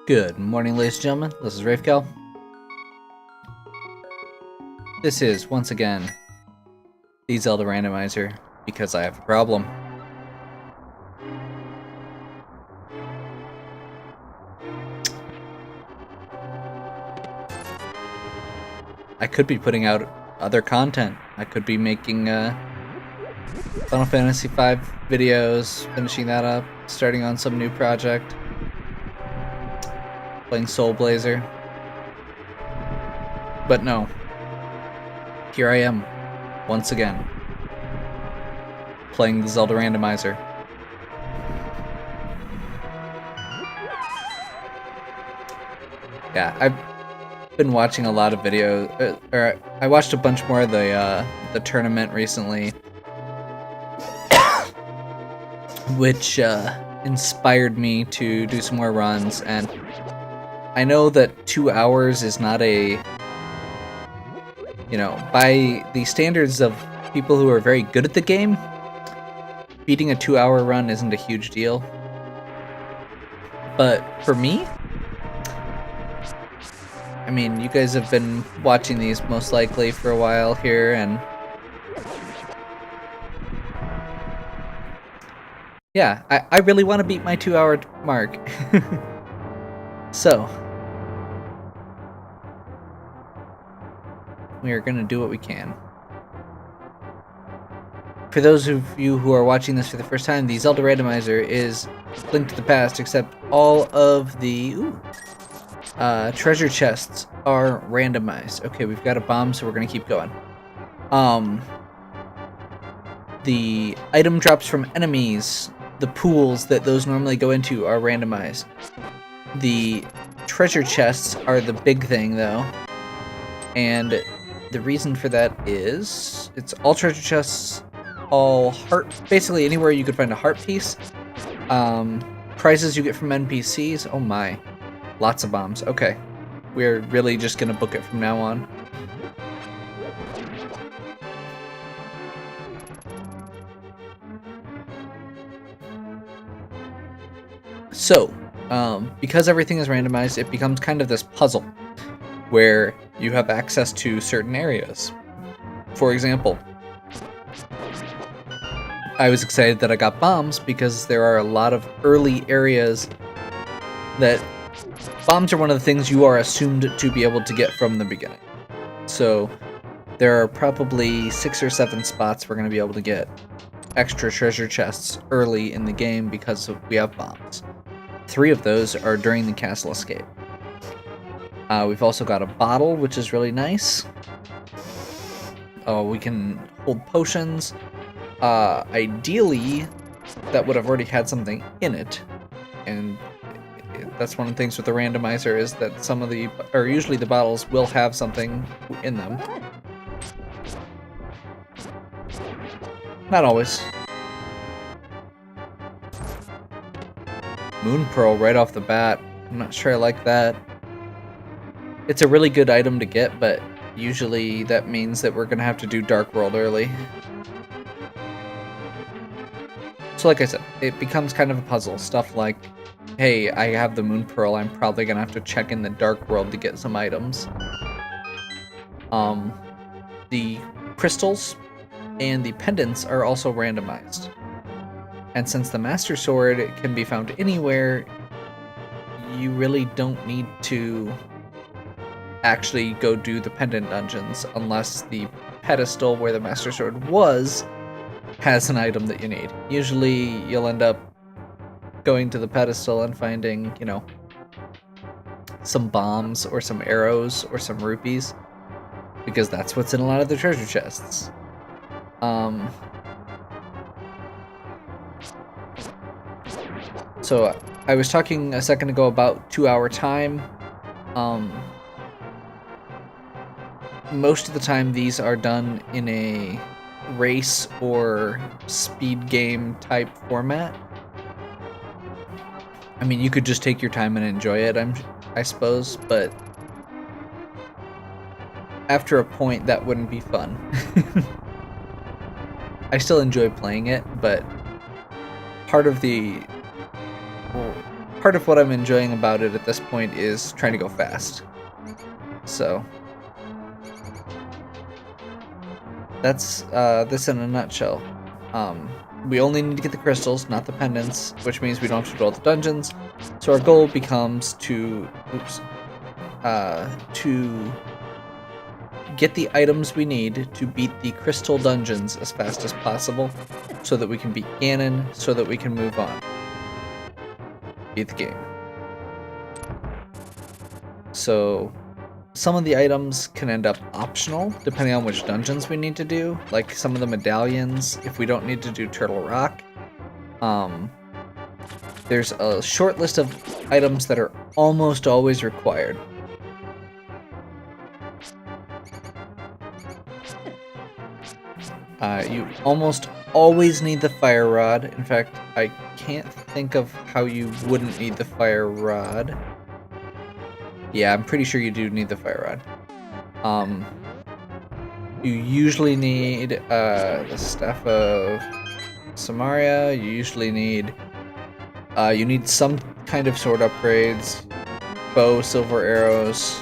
Good morning, ladies and gentlemen. This is Rafecal. This is, once again, the Zelda Randomizer, because I have a problem. I could be putting out other content. I could be making Final Fantasy V videos, finishing that up, starting on some new project, playing Soul Blazer. But no. Here I am, once again, playing the Zelda Randomizer. Yeah, I've been watching a lot of videos, I watched a bunch more of the tournament recently, which inspired me to do some more runs, and I know that 2 hours is not a, by the standards of people who are very good at the game, beating a 2-hour run isn't a huge deal. But for me, I mean, you guys have been watching these most likely for a while here, and yeah, I really want to beat my 2-hour mark. So, we are going to do what we can. For those of you who are watching this for the first time, the Zelda Randomizer is Link to the Past, except all of the treasure chests are randomized. Okay, we've got a bomb, so we're going to keep going. The item drops from enemies, the pools that those normally go into, are randomized. The treasure chests are the big thing, though, and the reason for that is it's all treasure chests, all heart, basically anywhere you could find a heart piece. Prizes you get from NPCs. Oh my, lots of bombs. Okay, we're really just gonna book it from now on. So, because everything is randomized, it becomes kind of this puzzle where you have access to certain areas. For example, I was excited that I got bombs because there are a lot of early areas that bombs are one of the things you are assumed to be able to get from the beginning. So there are probably 6 or 7 spots we're going to be able to get extra treasure chests early in the game because we have bombs. 3 of those are during the castle escape. We've also got a bottle, which is really nice. We can hold potions. Ideally, that would have already had something in it, and that's one of the things with the randomizer is that usually the bottles will have something in them. Not always. Moon Pearl right off the bat. I'm not sure I like that. It's a really good item to get, but usually that means that we're gonna have to do Dark World early. So like I said, it becomes kind of a puzzle. Stuff like, hey, I have the Moon Pearl, I'm probably gonna have to check in the Dark World to get some items. The crystals and the pendants are also randomized. And since the Master Sword can be found anywhere, you really don't need to actually go do the pendant dungeons unless the pedestal where the Master Sword was has an item that you need. Usually you'll end up going to the pedestal and finding, some bombs or some arrows or some rupees, because that's what's in a lot of the treasure chests. So I was talking a second ago about 2-hour time. Most of the time these are done in a race or speed game type format. I mean, you could just take your time and enjoy it, I suppose, but after a point that wouldn't be fun. I still enjoy playing it, but part of the well, part of what I'm enjoying about it at this point is trying to go fast. So that's this in a nutshell. We only need to get the crystals, not the pendants, which means we don't have to do all the dungeons. So our goal becomes to get the items we need to beat the crystal dungeons as fast as possible, so that we can beat Ganon, so that we can move on. Beat the game. So some of the items can end up optional, depending on which dungeons we need to do. Like some of the medallions, if we don't need to do Turtle Rock. There's a short list of items that are almost always required. You almost always need the fire rod. In fact, I can't think of how you wouldn't need the fire rod. Yeah, I'm pretty sure you do need the fire rod. You usually need the Staff of Samaria. You usually need you need some kind of sword upgrades, bow, silver arrows.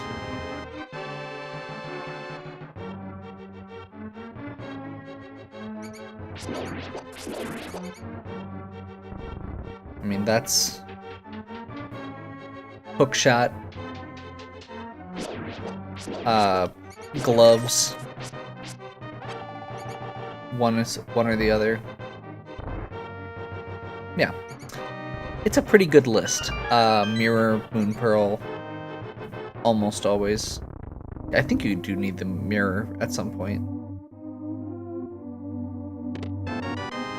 I mean, that's hook shot, gloves. One or the other. Yeah, it's a pretty good list. Mirror, Moon Pearl, almost always. I think you do need the mirror at some point.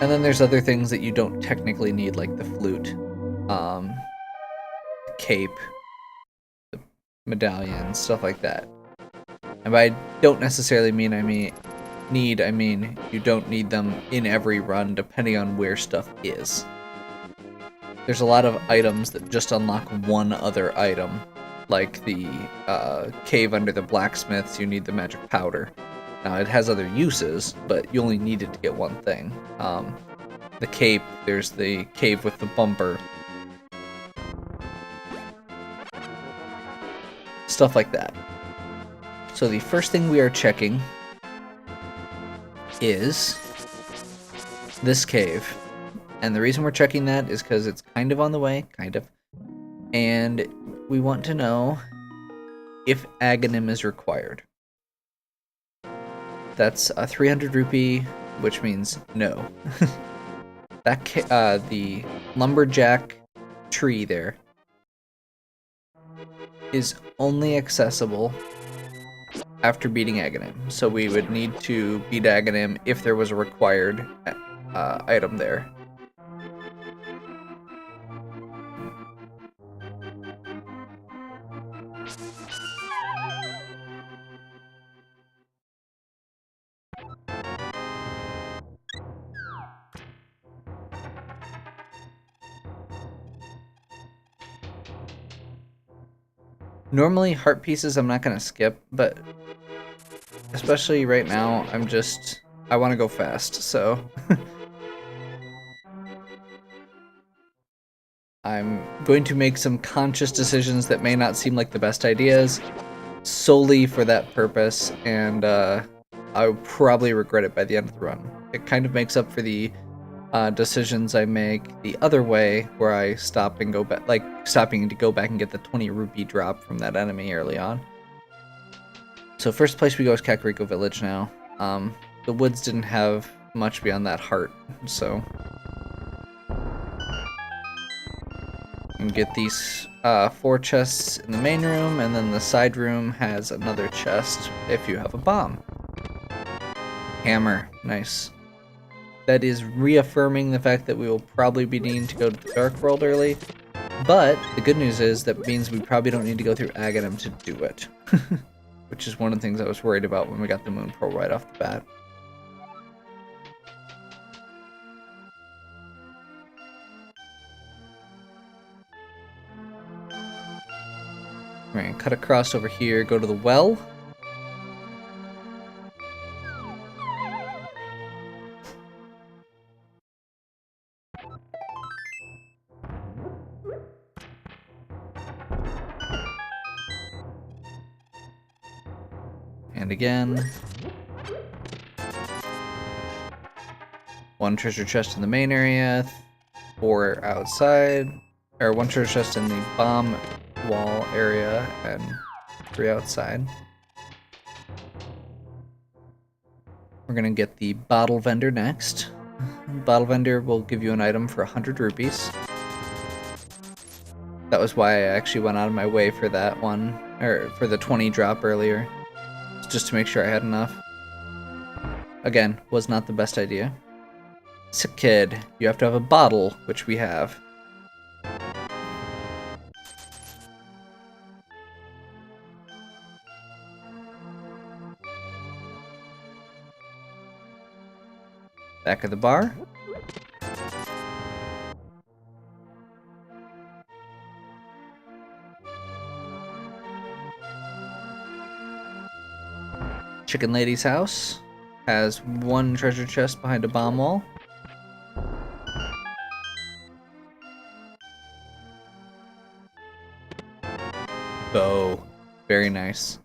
And then there's other things that you don't technically need, like the flute, cape, the medallion, stuff like that. And by don't necessarily mean I mean you don't need them in every run, depending on where stuff is. There's a lot of items that just unlock one other item, like the cave under the blacksmiths. You need the magic powder. Now it has other uses, but you only need it to get one thing. The cape, there's the cave with the bumper. Stuff like that. So the first thing we are checking is this cave. And the reason we're checking that is because it's kind of on the way, and we want to know if Aghanim is required. That's a 300 rupee, which means no. The lumberjack tree there is only accessible after beating Aghanim. So we would need to beat Aghanim if there was a required item there. Normally, heart pieces I'm not going to skip, but especially right now, I want to go fast, so I'm going to make some conscious decisions that may not seem like the best ideas, solely for that purpose, and I'll probably regret it by the end of the run. It kind of makes up for the decisions I make the other way, where I stop and go back, like stopping to go back and get the 20 rupee drop from that enemy early on. So first place we go is Kakariko Village now. The woods didn't have much beyond that heart, so and get these 4 chests in the main room, and then the side room has another chest if you have a bomb. Hammer, nice. That is reaffirming the fact that we will probably be needing to go to the Dark World early, but the good news is that means we probably don't need to go through Aghanim to do it, which is one of the things I was worried about when we got the Moon Pearl right off the bat. We're gonna cut across over here, go to the well. And again. 1 treasure chest in the main area, 4 outside, or 1 treasure chest in the bomb wall area, and 3 outside. We're gonna get the bottle vendor next. Bottle vendor will give you an item for 100 rupees. That was why I actually went out of my way for that one, or for the 20 drop earlier, just to make sure I had enough. Again, was not the best idea. Sick kid, you have to have a bottle, which we have. Back of the bar. Chicken Lady's house has 1 treasure chest behind a bomb wall. Bow. Very nice.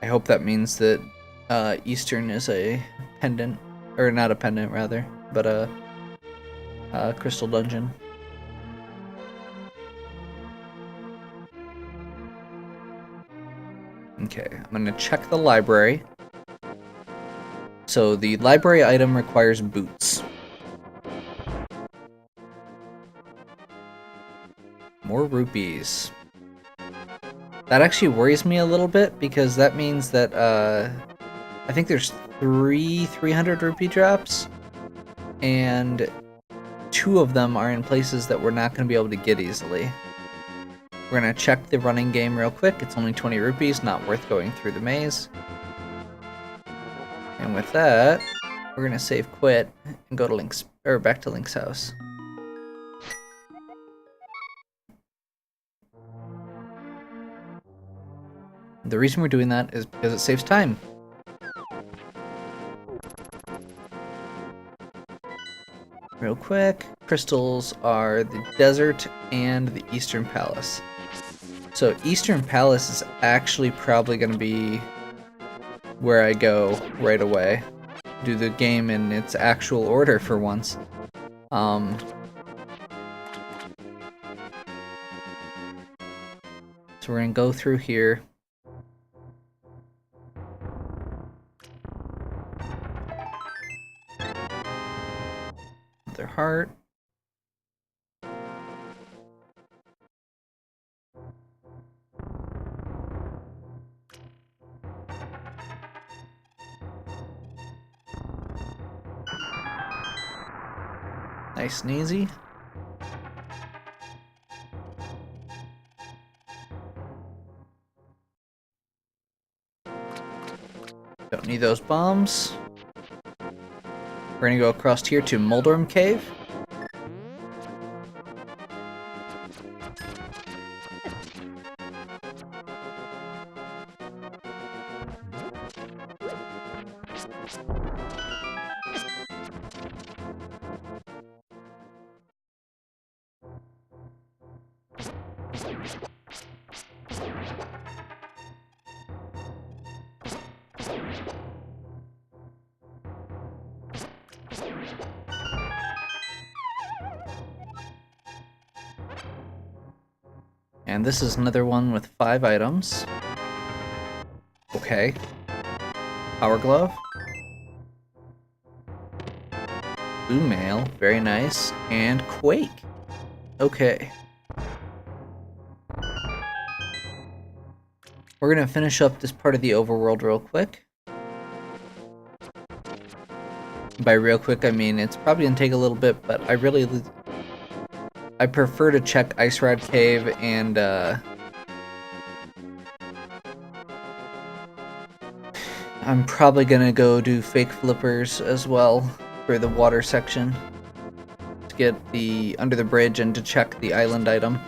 I hope that means that Eastern is a pendant, or not a pendant rather, but a crystal dungeon. Okay, I'm gonna check the library. So the library item requires boots. More rupees. That actually worries me a little bit because that means that I think there's 300 rupee drops, and 2 of them are in places that we're not going to be able to get easily. We're going to check the running game real quick. It's only 20 rupees, not worth going through the maze. And with that, we're going to save quit and go to Link's, or back to Link's house. The reason we're doing that is because it saves time. Real quick, crystals are the desert and the Eastern Palace. So Eastern Palace is actually probably going to be where I go right away. Do the game in its actual order for once. So we're going to go through here. Their heart. Nice and easy. Don't need those bombs. We're gonna go across here to Moldorm Cave. And this is another one with 5 items. Okay. Power Glove. Blue Mail, very nice. And Quake. Okay. We're gonna finish up this part of the overworld real quick. By real quick, I mean it's probably gonna take a little bit, but I prefer to check Ice Rod Cave and I'm probably gonna go do fake flippers as well for the water section to get the under the bridge and to check the island item.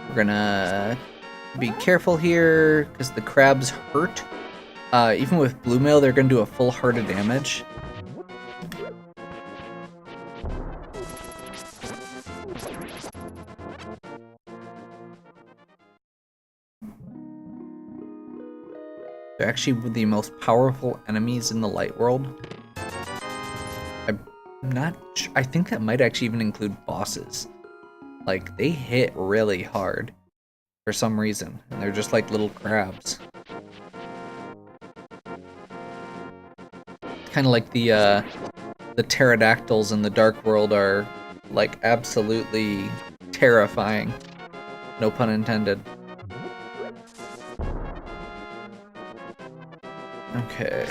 We're gonna be careful here because the crabs hurt. Even with Blue Mail, they're gonna do a full heart of damage. They're actually the most powerful enemies in the light world. I'm not sure. I think that might actually even include bosses. Like, they hit really hard for some reason, and they're just like little crabs. Kind of like the pterodactyls in the Dark World are like absolutely terrifying. No pun intended. Okay.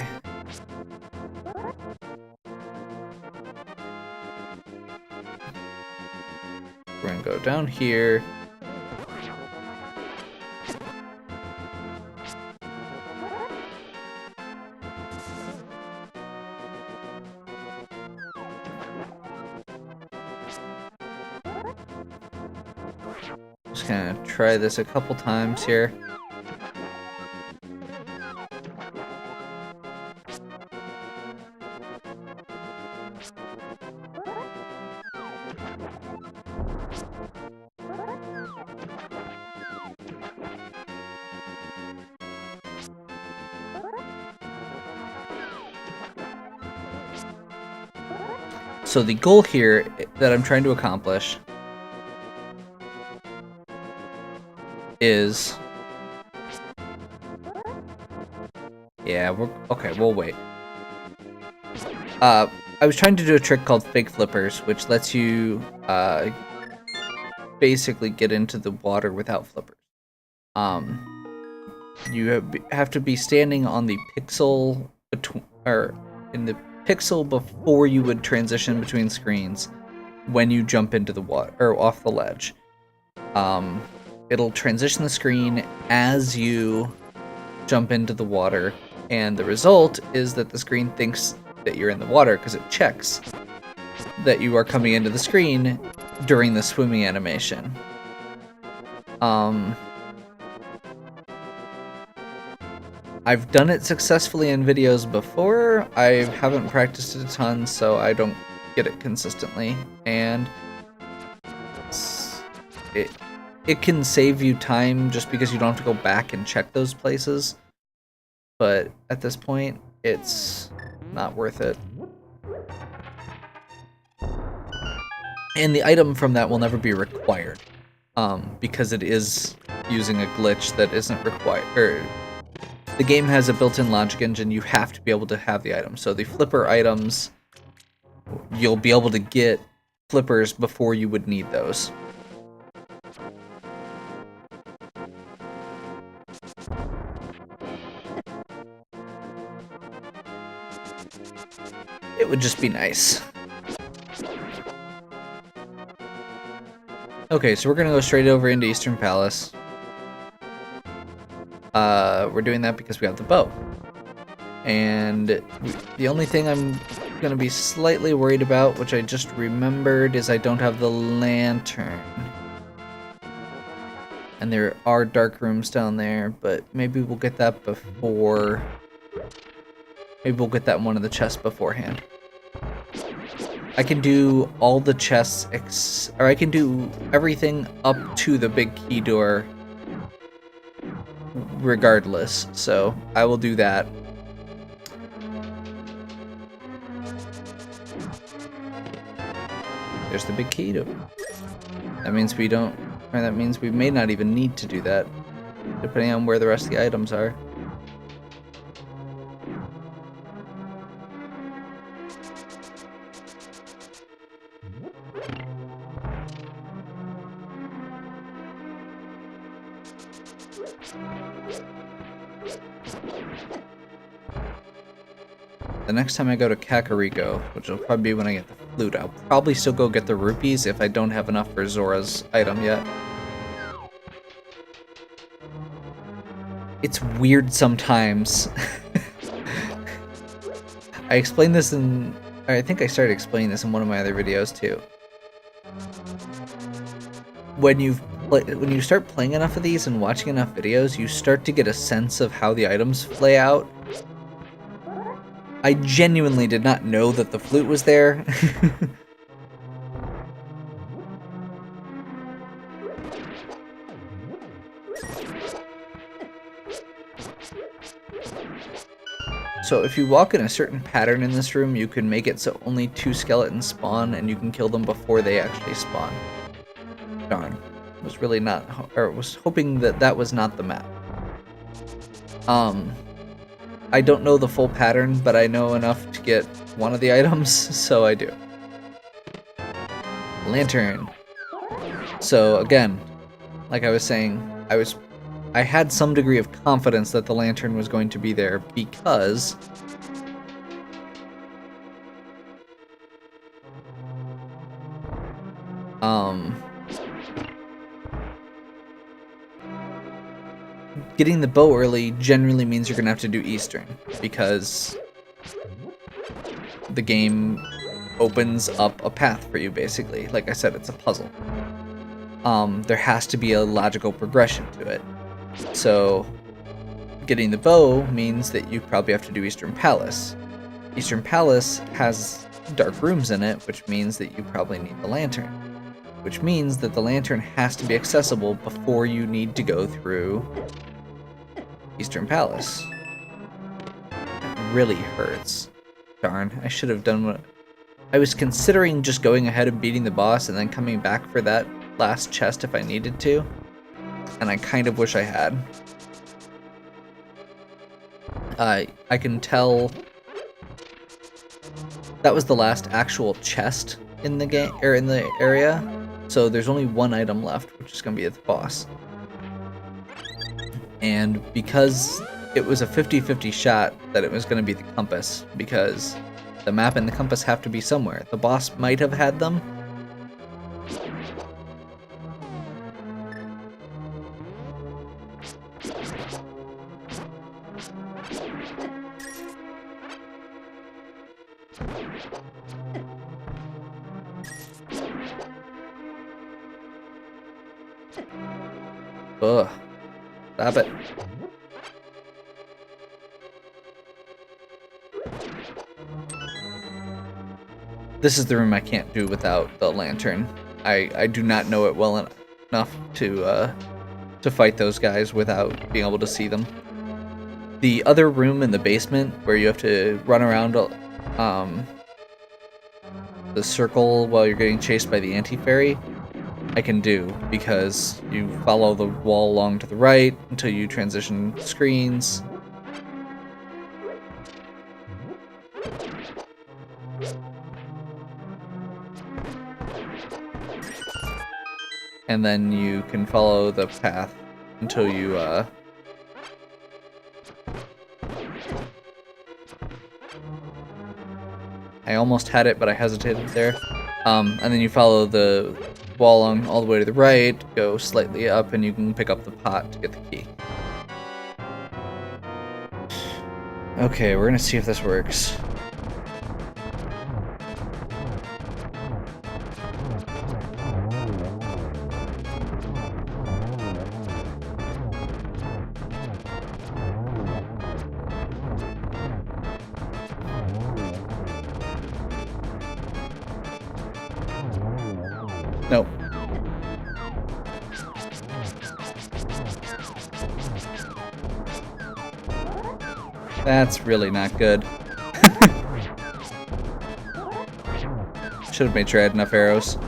We're gonna go down here. Just gonna try this a couple times here. So the goal here that I'm trying to accomplish is... Yeah, we'll wait. I was trying to do a trick called fake flippers, which lets you basically get into the water without flippers. You have to be standing on the pixel in the pixel before you would transition between screens when you jump into the water or off the ledge. It'll transition the screen as you jump into the water, and the result is that the screen thinks that you're in the water because it checks that you are coming into the screen during the swimming animation. I've done it successfully in videos before. I haven't practiced it a ton, so I don't get it consistently, and it can save you time just because you don't have to go back and check those places, but at this point it's not worth it. And the item from that will never be required, because it is using a glitch that isn't required. The game has a built-in logic engine. You have to be able to have the item. So the flipper items, you'll be able to get flippers before you would need those. It would just be nice. Okay, so we're gonna go straight over into Eastern Palace. We're doing that because we have the bow. And the only thing I'm gonna be slightly worried about, which I just remembered, is I don't have the lantern. And there are dark rooms down there, but maybe we'll get that before... Maybe we'll get that in one of the chests beforehand. I can do all the chests, or I can do everything up to the big key door regardless, so I will do that. There's the big key door. That means we don't, or that means we may not even need to do that, depending on where the rest of the items are. The next time I go to Kakariko, which will probably be when I get the flute, I'll probably still go get the rupees if I don't have enough for Zora's item yet. It's weird sometimes. I explained this in... I think I started explaining this in one of my other videos too. When you start playing enough of these and watching enough videos, you start to get a sense of how the items play out. I genuinely did not know that the flute was there. So if you walk in a certain pattern in this room, you can make it so only 2 skeletons spawn, and you can kill them before they actually spawn. Darn. Was really not, or was hoping that that was not the map. I don't know the full pattern, but I know enough to get one of the items, so I do. Lantern. So again, like I was saying, I had some degree of confidence that the lantern was going to be there because getting the bow early generally means you're gonna have to do Eastern, because the game opens up a path for you, basically. Like I said, it's a puzzle. There has to be a logical progression to it. So getting the bow means that you probably have to do Eastern Palace. Eastern Palace has dark rooms in it, which means that you probably need the lantern. Which means that the lantern has to be accessible before you need to go through Eastern Palace. It really hurts. Darn, I should have done what... I was considering just going ahead and beating the boss and then coming back for that last chest if I needed to. And I kind of wish I had. I can tell that was the last actual chest in the game, or in the area. So there's only one item left, which is going to be at the boss. And because it was a 50-50 shot that it was going to be the compass, because the map and the compass have to be somewhere. The boss might have had them. Ugh. Stop it. This is the room I can't do without the lantern. I do not know it well enough to fight those guys without being able to see them. The other room in the basement where you have to run around the circle while you're getting chased by the anti-fairy, I can do, because you follow the wall along to the right until you transition screens. And then you can follow the path until you I almost had it, but I hesitated there. And then you follow the wall along all the way to the right, go slightly up, and you can pick up the pot to get the key. Okay, we're gonna see if this works. Nope. That's really not good. Should have made sure I had enough arrows.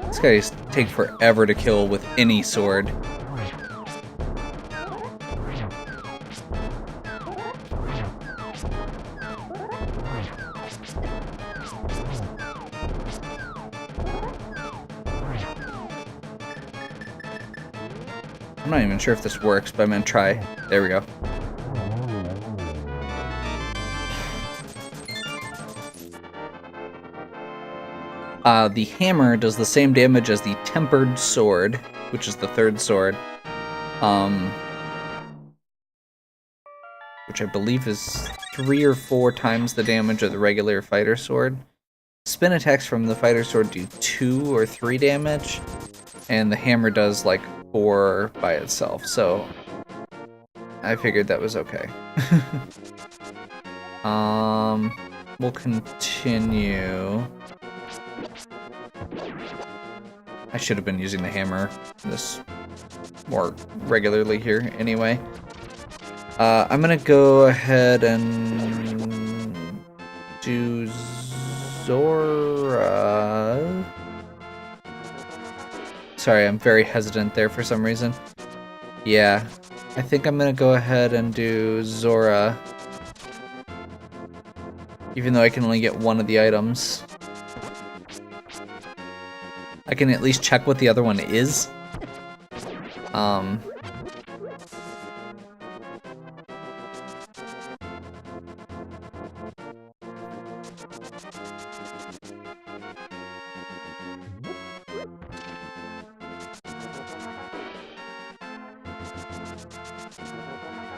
These guys take forever to kill with any sword. I'm not even sure if this works, but I'm gonna try. There we go. The hammer does the same damage as the tempered sword, which is the third sword. Which I believe is 3 or 4 times the damage of the regular fighter sword. Spin attacks from the fighter sword do 2 or 3 damage, and the hammer does like 4 by itself, so I figured that was okay. We'll continue. I should have been using the hammer this more regularly here anyway. I'm gonna go ahead and do Zora. Sorry, I'm very hesitant there for some reason. Yeah, I think I'm gonna go ahead and do Zora. Even though I can only get one of the items. I can at least check what the other one is.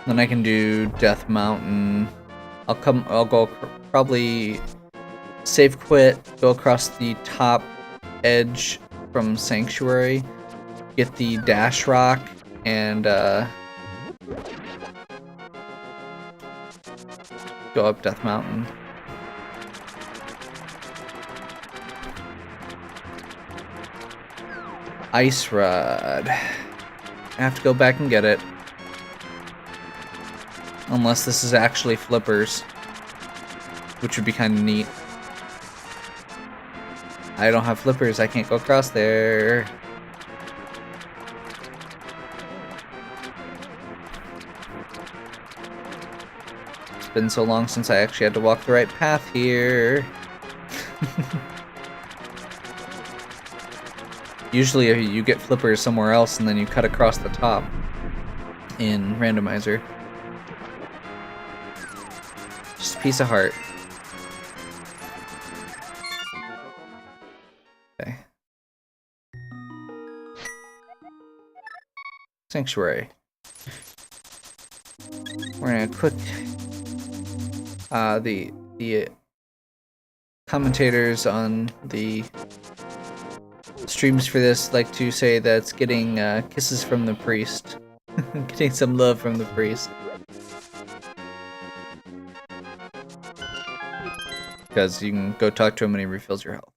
Then I can do Death Mountain. I'll go probably save quit, go across the top edge from Sanctuary, get the Dash Rock, and go up Death Mountain. Ice Rod. I have to go back and get it. Unless this is actually flippers, which would be kind of neat. I don't have flippers, I can't go across there. It's been so long since I actually had to walk the right path here. Usually you get flippers somewhere else and then you cut across the top in Randomizer. Just a piece of heart. Okay. Sanctuary. We're gonna click the commentators on the streams for this like to say that it's getting kisses from the priest. Getting some love from the priest. Because you can go talk to him and he refills your health.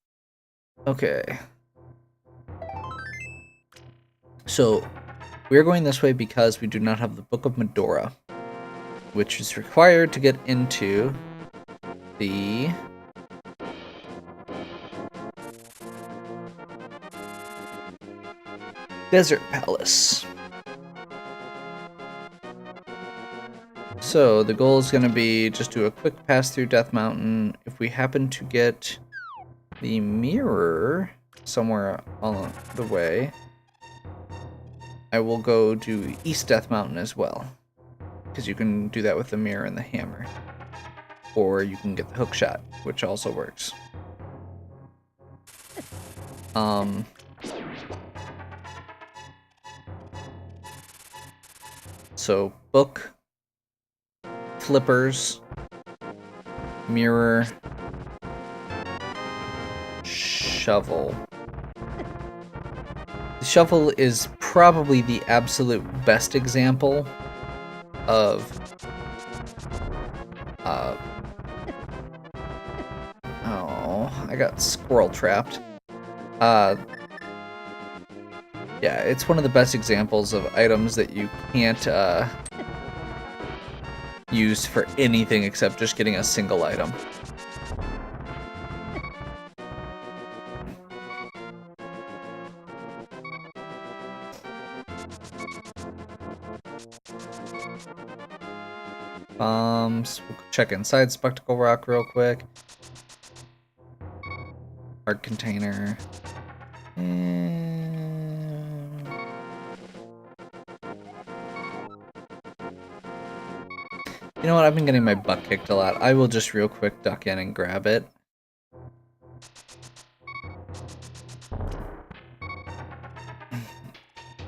Okay. So, we're going this way because we do not have the Book of Medora, which is required to get into the Desert Palace. So the goal is going to be just do a quick pass through Death Mountain. If we happen to get the mirror somewhere on the way, I will go do East Death Mountain as well, because you can do that with the mirror and the hammer. Or you can get the hook shot, which also works. So book, flippers, mirror, shovel. The shovel is probably the absolute best example of oh, I got squirrel trapped. Yeah, it's one of the best examples of items that you can't use for anything except just getting a single item. Bombs. We'll check inside Spectacle Rock real quick. Hard container. You know what? I've been getting my butt kicked a lot. I will just real quick duck in and grab it.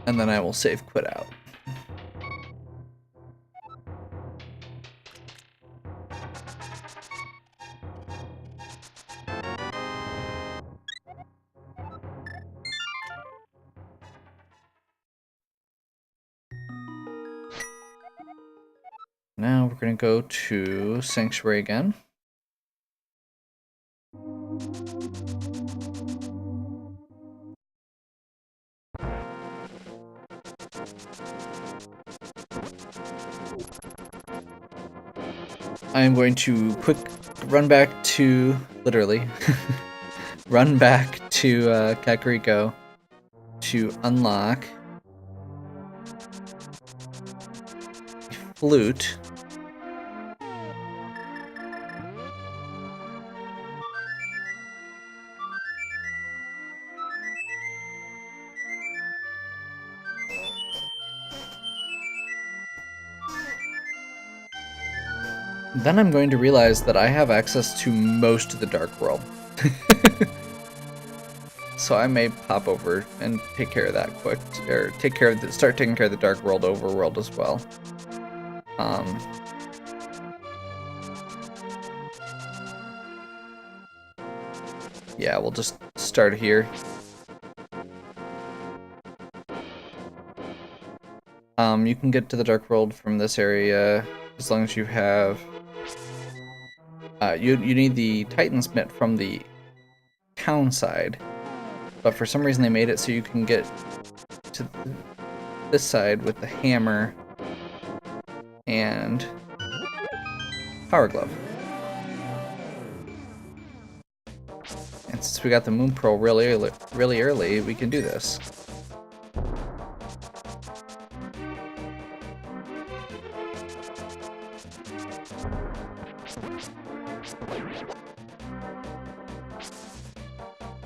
And then I will save quit out. Now we're going to go to Sanctuary again. I'm going to quick run back to, literally, run back to Kakariko to unlock a flute. Then I'm going to realize that I have access to most of the Dark World. So I may pop over and take care of that quick, or start taking care of the Dark World overworld as well. Yeah, we'll just start here. You can get to the Dark World from this area as long as you have. You need the Titan's Mitt from the town side, but for some reason they made it so you can get to this side with the hammer and Power Glove. And since we got the Moon Pearl really early, we can do this.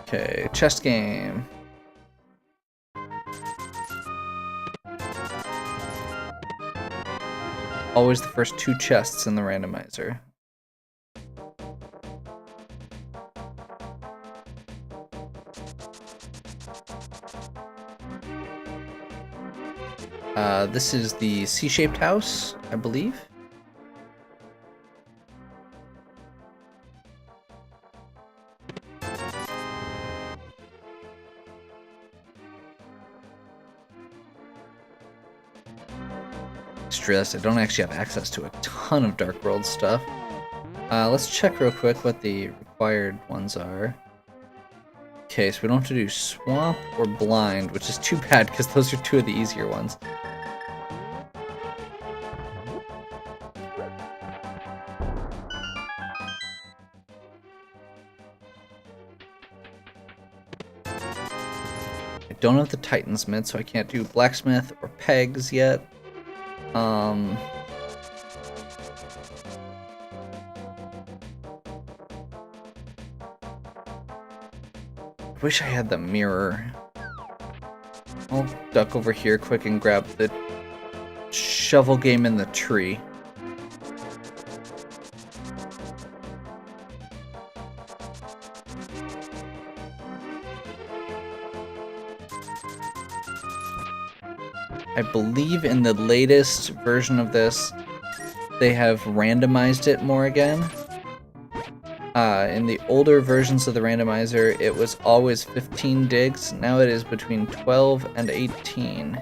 Okay, chest game. Always the first 2 chests in the randomizer. This is the C-shaped house, I believe. Just realized I don't actually have access to a ton of Dark World stuff. Let's check real quick what the required ones are. Okay, so we don't have to do Swamp or Blind, which is too bad because those are 2 of the easier ones. I don't have the Titan's Mitt, so I can't do Blacksmith or Pegs yet. I wish I had the mirror. I'll duck over here quick and grab the shovel game in the tree. I believe in the latest version of this, they have randomized it more again. In the older versions of the randomizer, it was always 15 digs. Now it is between 12 and 18.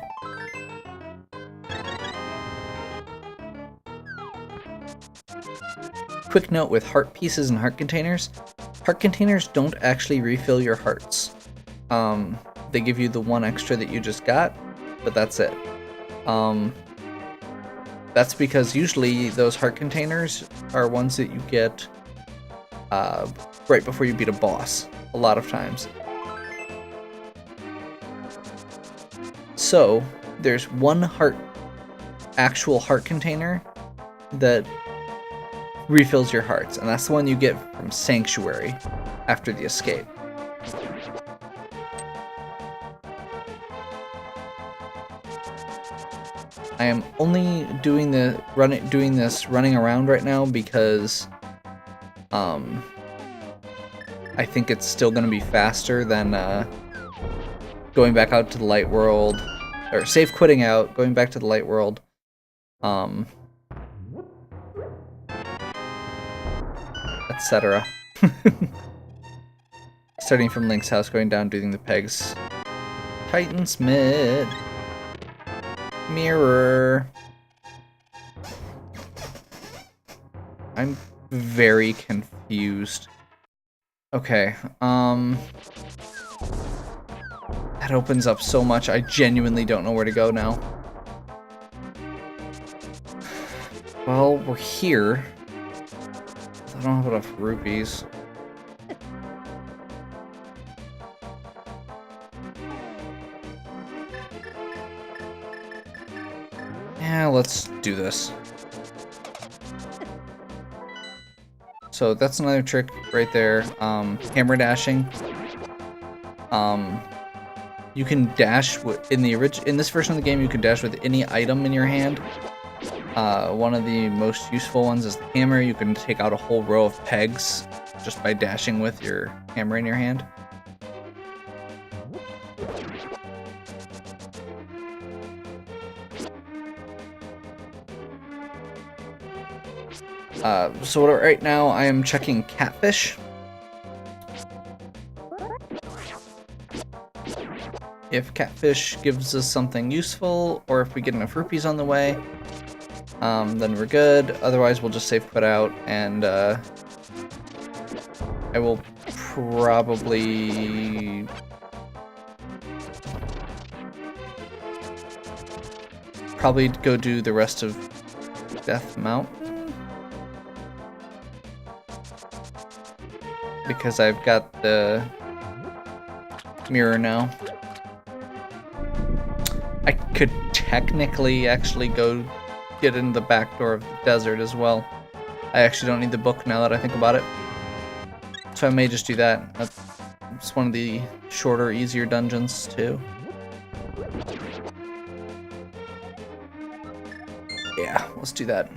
Quick note with heart pieces and heart containers. Heart containers don't actually refill your hearts. They give you the 1 extra that you just got, but that's it. That's because usually those heart containers are ones that you get right before you beat a boss, a lot of times. So, there's 1 actual heart container that refills your hearts, and that's the one you get from Sanctuary after the escape. I am only doing this running around right now because I think it's still going to be faster than going back out to the light world, or safe quitting out, going back to the light world, etc. Starting from Link's house, going down, doing the pegs. Titan's Mitt. Mirror. I'm very confused. Okay, that opens up so much, I genuinely don't know where to go now. Well, we're here. don't have enough rupees. Yeah, let's do this. So that's another trick right there. Hammer dashing. You can dash in this version of the game. You can dash with any item in your hand. One of the most useful ones is the hammer. You can take out a whole row of pegs just by dashing with your hammer in your hand. So right now I am checking catfish. If catfish gives us something useful, or if we get enough rupees on the way, then we're good. Otherwise, we'll just save put out, and I will probably go do the rest of Death Mountain, because I've got the mirror now. I could technically actually go get in the back door of the desert as well. I actually don't need the book now that I think about it. So I may just do that. It's one of the shorter, easier dungeons too. Yeah, let's do that.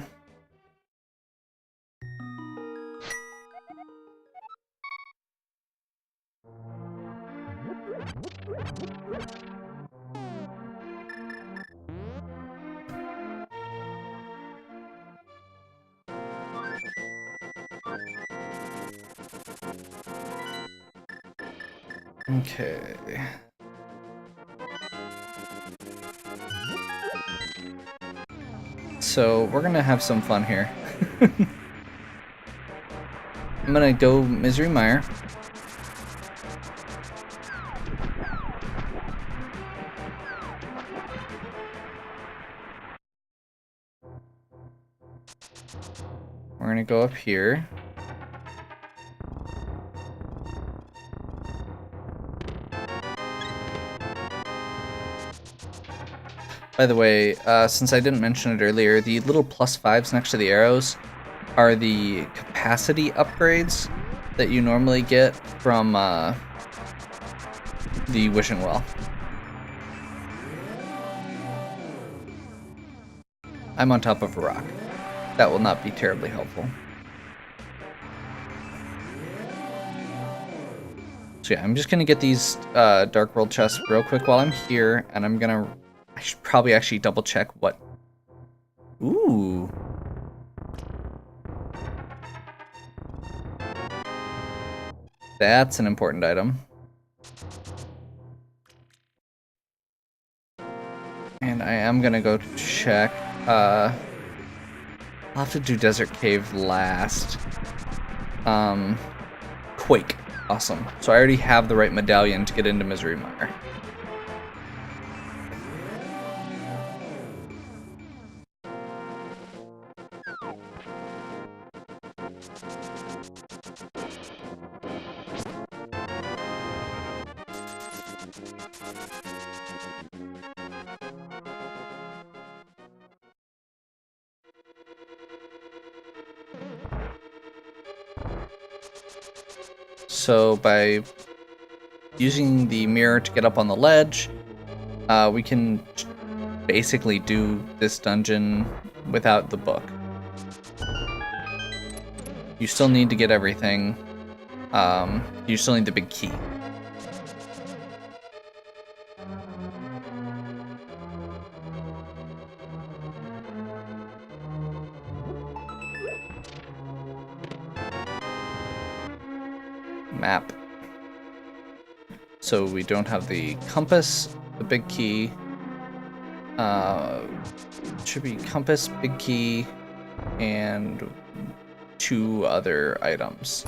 Okay. So we're gonna have some fun here. I'm gonna go Misery Mire. We're gonna go up here. By the way, since I didn't mention it earlier, the little +5s next to the arrows are the capacity upgrades that you normally get from the Wishing Well. I'm on top of a rock. That will not be terribly helpful. So yeah, I'm just gonna get these Dark World chests real quick while I'm here, and I should probably actually double check what... Ooh. That's an important item. And I am gonna go check, I'll have to do Desert Cave last. Quake. Awesome. So I already have the right medallion to get into Misery Mire. So by using the mirror to get up on the ledge, we can basically do this dungeon without the book. You still need to get everything. You still need the big key. Map. So we don't have the compass, the big key. Should be compass, big key, and 2 other items.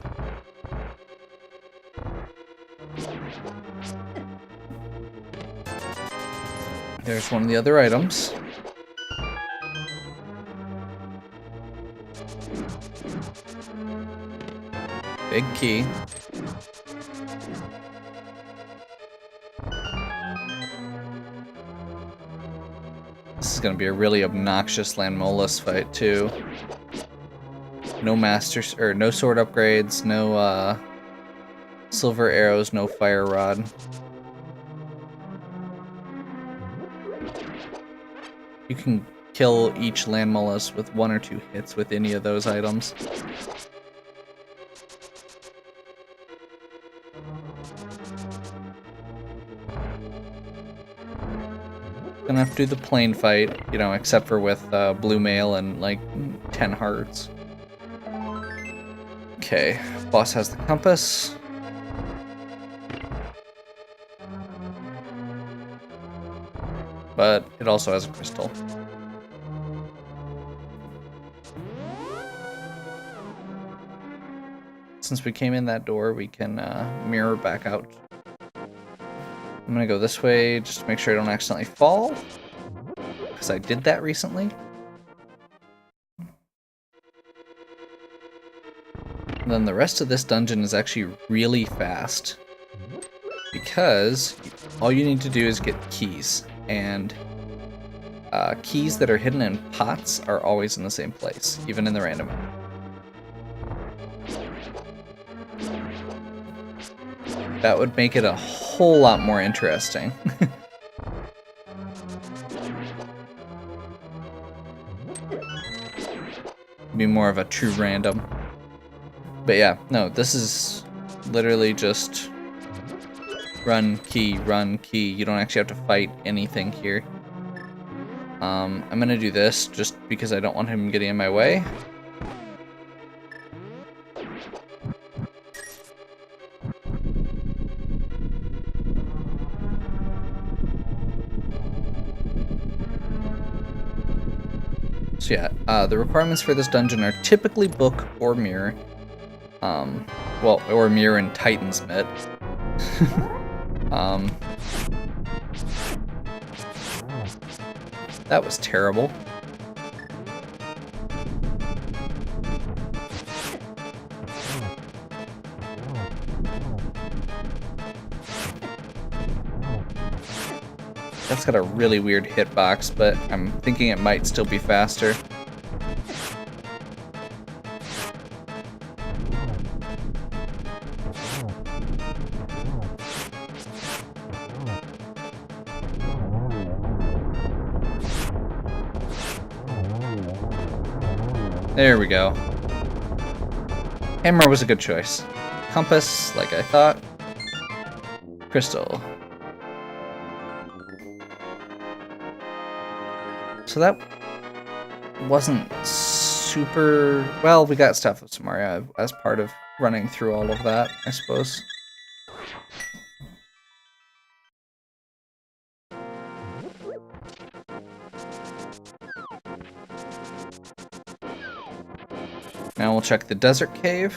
There's one of the other items. big key. This is gonna be a really obnoxious Landmolus fight too. No masters or no sword upgrades, no silver arrows, no fire rod. You can kill each Landmolus with 1 or 2 hits with any of those items. Gonna have to do the plane fight, you know, except for with blue mail and like 10 hearts. Okay, boss has the compass. But it also has a crystal. Since we came in that door, we can mirror back out. I'm gonna go this way just to make sure I don't accidentally fall, because I did that recently. And then the rest of this dungeon is actually really fast, because all you need to do is get keys, and keys that are hidden in pots are always in the same place, even in the randomizer. That would make it a whole lot more interesting. Be more of a true random. But yeah, no, this is literally just run, key, run, key. You don't actually have to fight anything here. I'm gonna do this just because I don't want him getting in my way. So yeah, the requirements for this dungeon are typically book or mirror. Well, or mirror and Titan's Mitt. That was terrible. That's got a really weird hitbox, but I'm thinking it might still be faster. There we go. Hammer was a good choice. Compass, like I thought. Crystal. So that wasn't super... Well, we got stuff with Samaria as part of running through all of that, I suppose. Now we'll check the desert cave.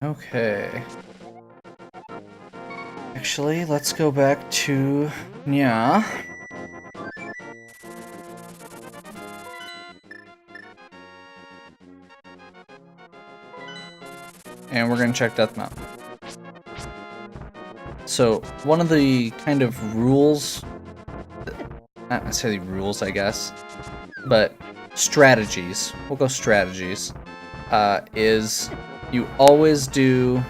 Okay. Actually, let's go back to Nya. And we're gonna check Death Mountain. So, one of the kind of rules, not necessarily rules, I guess, but strategies, we'll go strategies, is you always do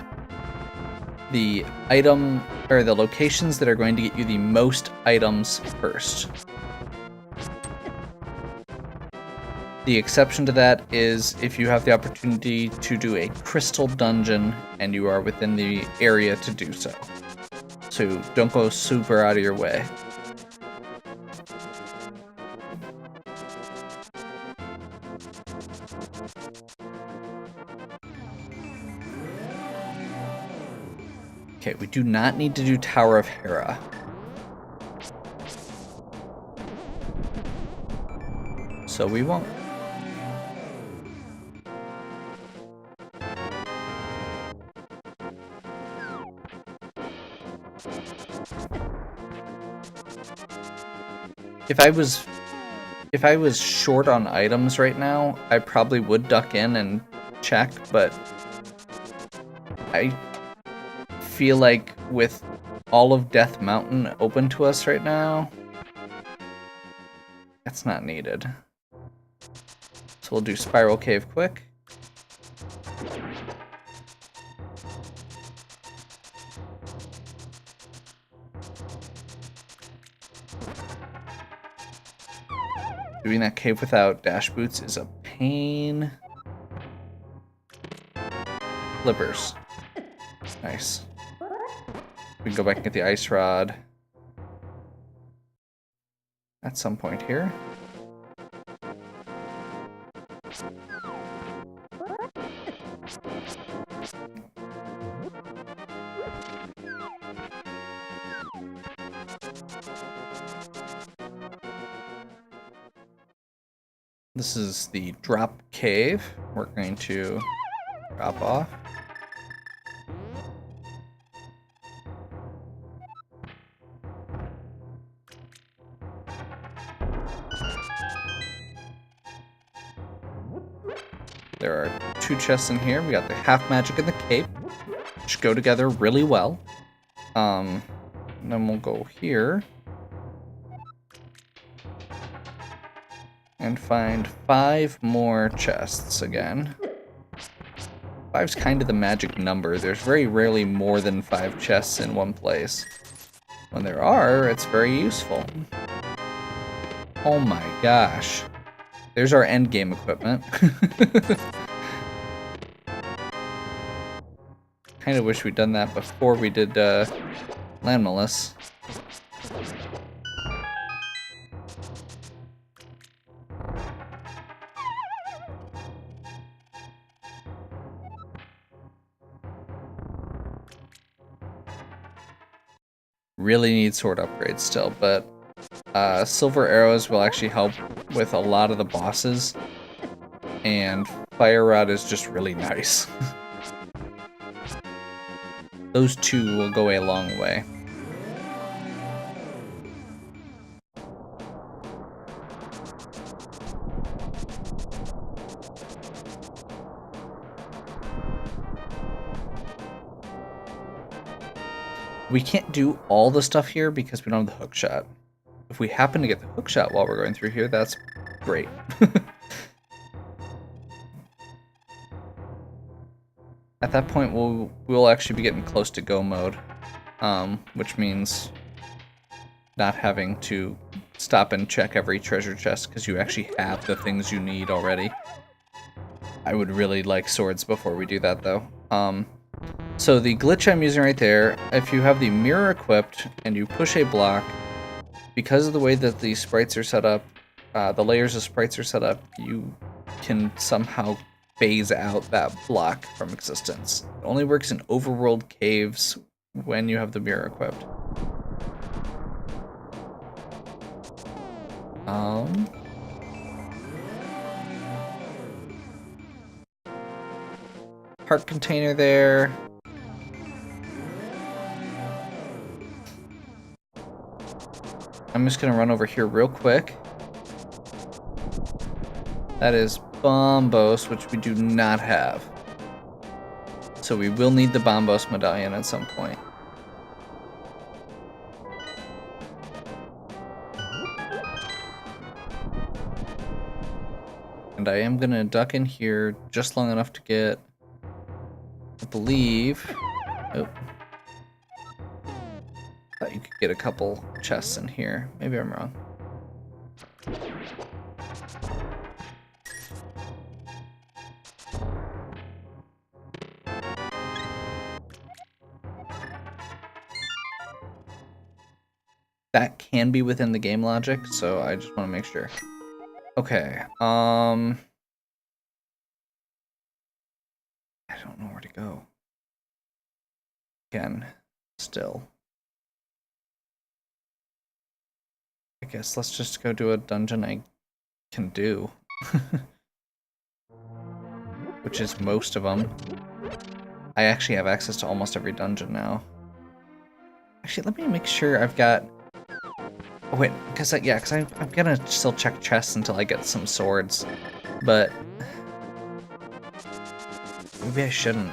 the item, or the locations that are going to get you the most items first. The exception to that is if you have the opportunity to do a crystal dungeon and you are within the area to do so. So don't go super out of your way. Okay, we do not need to do Tower of Hera. So we won't. If I was short on items right now, I probably would duck in and check, but I feel like with all of Death Mountain open to us right now, that's not needed. So we'll do Spiral Cave quick. Doing that cave without dash boots is a pain. Flippers. Nice. We can go back and get the ice rod at some point here. This is the drop cave. We're going to drop off. There are 2 chests in here. We got the half magic and the cape, which go together really well. And then we'll go here and find 5 more chests again. 5's kind of the magic number. There's very rarely more than 5 chests in one place. When there are, it's very useful. Oh my gosh. There's our endgame equipment. Kind of wish we'd done that before we did Landmalus. Really need sword upgrades still, but silver arrows will actually help with a lot of the bosses, and fire rod is just really nice. Those 2 will go a long way. We can't do all the stuff here because we don't have the hook shot. If we happen to get the hook shot while we're going through here, that's great. At that point, we'll actually be getting close to go mode, which means not having to stop and check every treasure chest because you actually have the things you need already. I would really like swords before we do that, though. So the glitch I'm using right there, if you have the mirror equipped and you push a block, because of the way that the sprites are set up, the layers of sprites are set up, you can somehow phase out that block from existence. It only works in overworld caves when you have the mirror equipped. Heart container there. I'm just gonna run over here real quick. That is Bombos, which we do not have. So we will need the Bombos medallion at some point. And I am gonna duck in here just long enough to get, I believe, oh, thought you could get a couple chests in here. Maybe I'm wrong. that can be within the game logic, so I just want to make sure. Okay, I don't know where to go. Again, still. I guess let's just go to a dungeon I can do. Which is most of them. I actually have access to almost every dungeon now. Actually, let me make sure I've got... Oh, wait, because I'm gonna still check chests until I get some swords. But... maybe I shouldn't.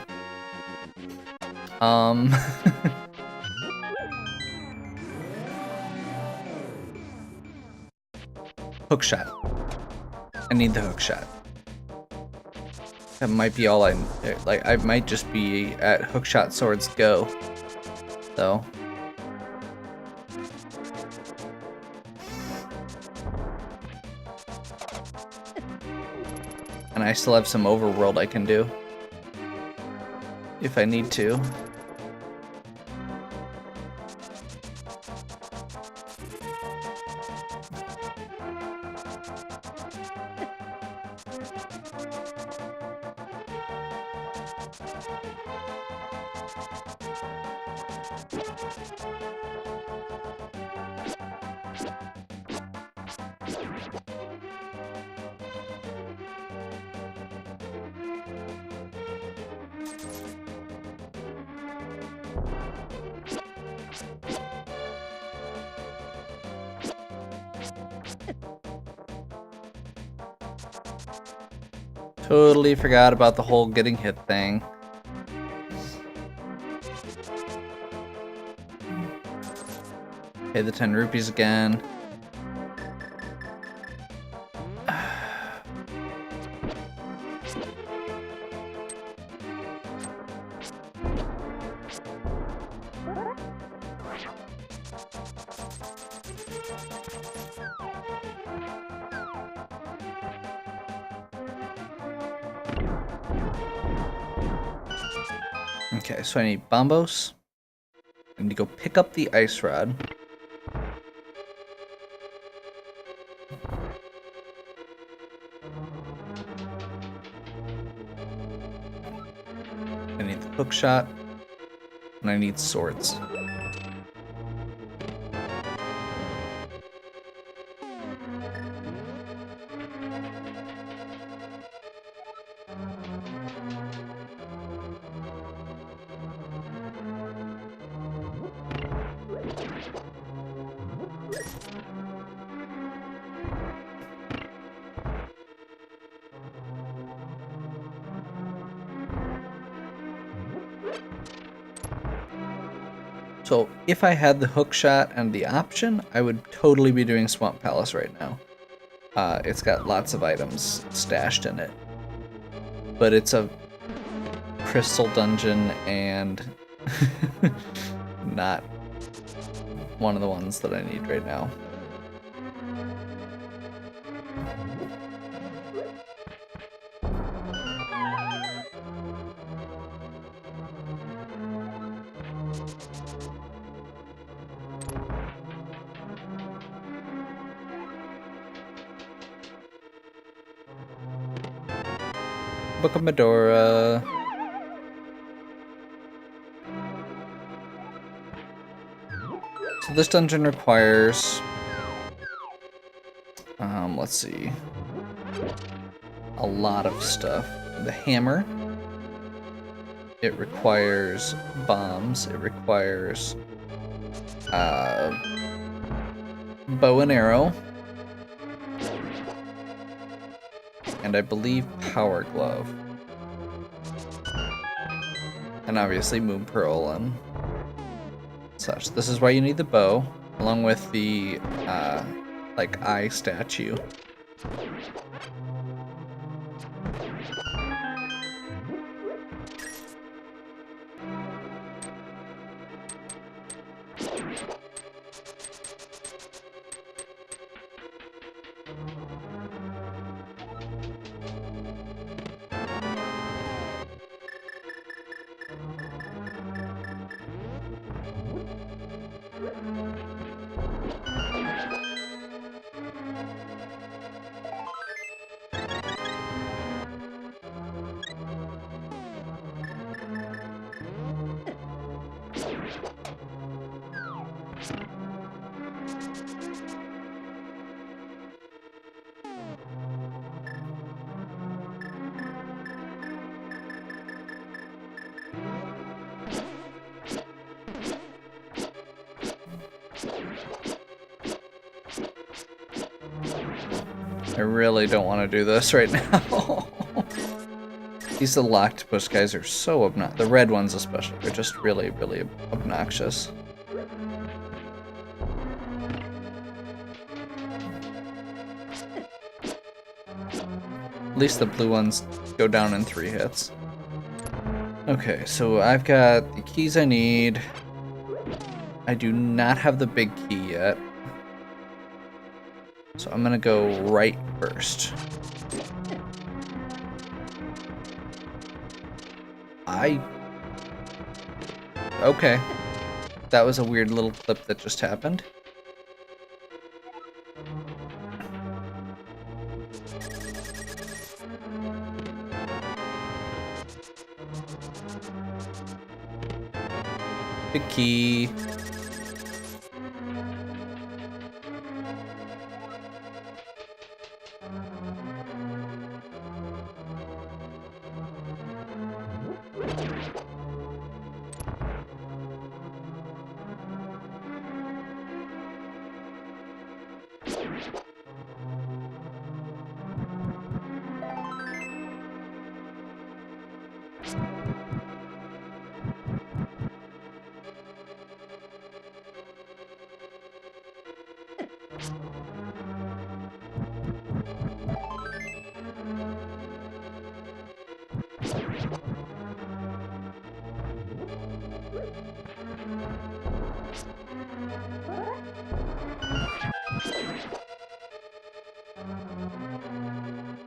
Hookshot. I need the hookshot. That might be all I might just be at hookshot swords go, though. And I still have some overworld I can do if I need to. Totally forgot about the whole getting hit thing. Pay the 10 rupees again. Okay, so I need bombos. I need to go pick up the ice rod. I need the hook shot. And I need swords. So if I had the hook shot and the option, I would totally be doing Swamp Palace right now. It's got lots of items stashed in it. But it's a crystal dungeon and not one of the ones that I need right now. Book of Medora. So this dungeon requires, let's see, a lot of stuff. The hammer. It requires bombs. It requires bow and arrow. And I believe Power Glove. And obviously Moon Pearl and such. This is why you need the bow, along with the, like, eye statue. I really don't want to do this right now. These octopus guys are so obnoxious. The red ones especially are just really, really obnoxious. At least the blue ones go down in 3 hits. Okay, so I've got the keys I need. I do not have the big key yet. So I'm gonna go right first. Okay. That was a weird little clip that just happened. Big key.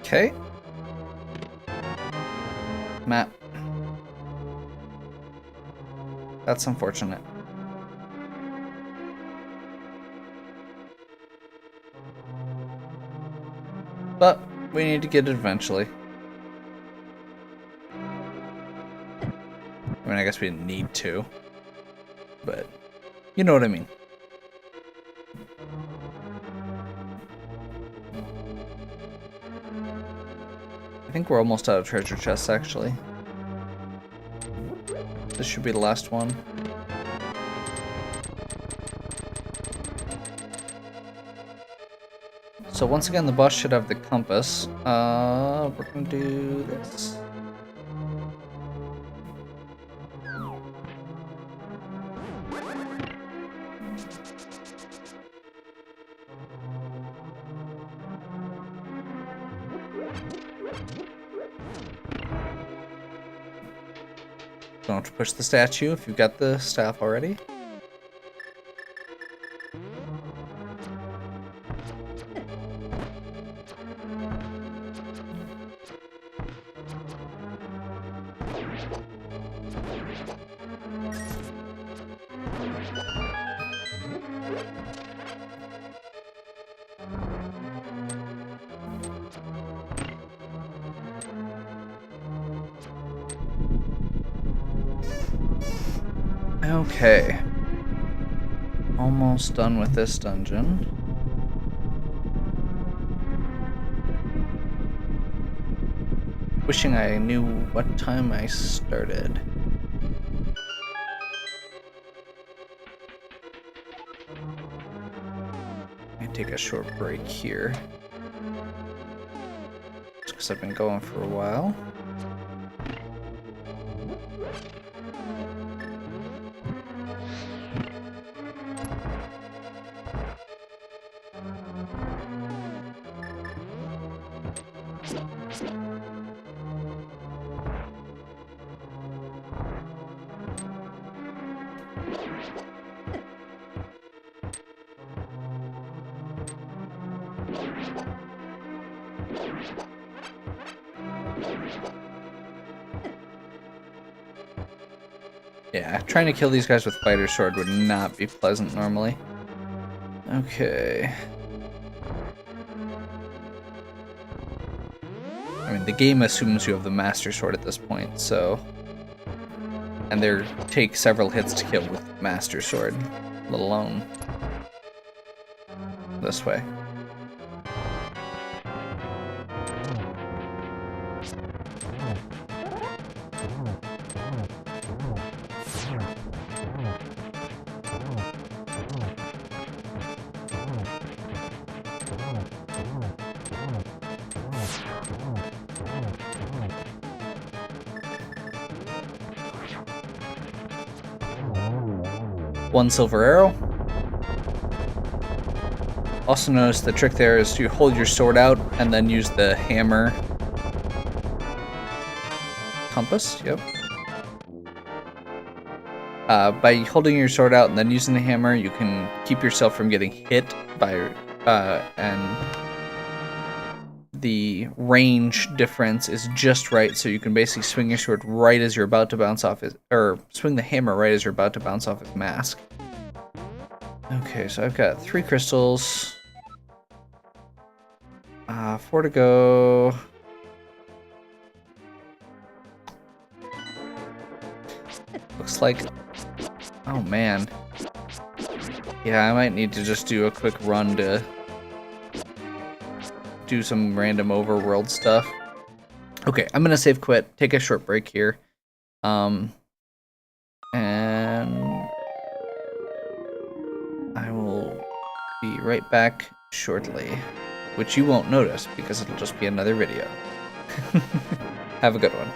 Okay. Map. That's unfortunate. But we need to get it eventually. I mean, I guess we didn't need to, but you know what I mean. I think we're almost out of treasure chests, actually. This should be the last one. So once again, the boss should have the compass. We're gonna do this. Don't have to push the statue if you've got the staff already. Okay. Almost done with this dungeon. Wishing I knew what time I started. I take a short break here. Just because I've been going for a while. Yeah, trying to kill these guys with fighter sword would not be pleasant normally. Okay. I mean, the game assumes you have the master sword at this point, so... And they take several hits to kill with master sword, let alone this way. 1 silver arrow. Also notice the trick there is to hold your sword out and then use the hammer. Compass, yep. By holding your sword out and then using the hammer, you can keep yourself from getting hit by, and the range difference is just right, so you can basically swing your sword right as you're about to bounce off his, or swing the hammer right as you're about to bounce off his mask. Okay, so I've got 3 crystals. 4 to go. Looks like... Oh, man. Yeah, I might need to just do a quick run to do some random overworld stuff. Okay, I'm gonna save quit, take a short break here. And I will be right back shortly, which you won't notice because it'll just be another video. Have a good one.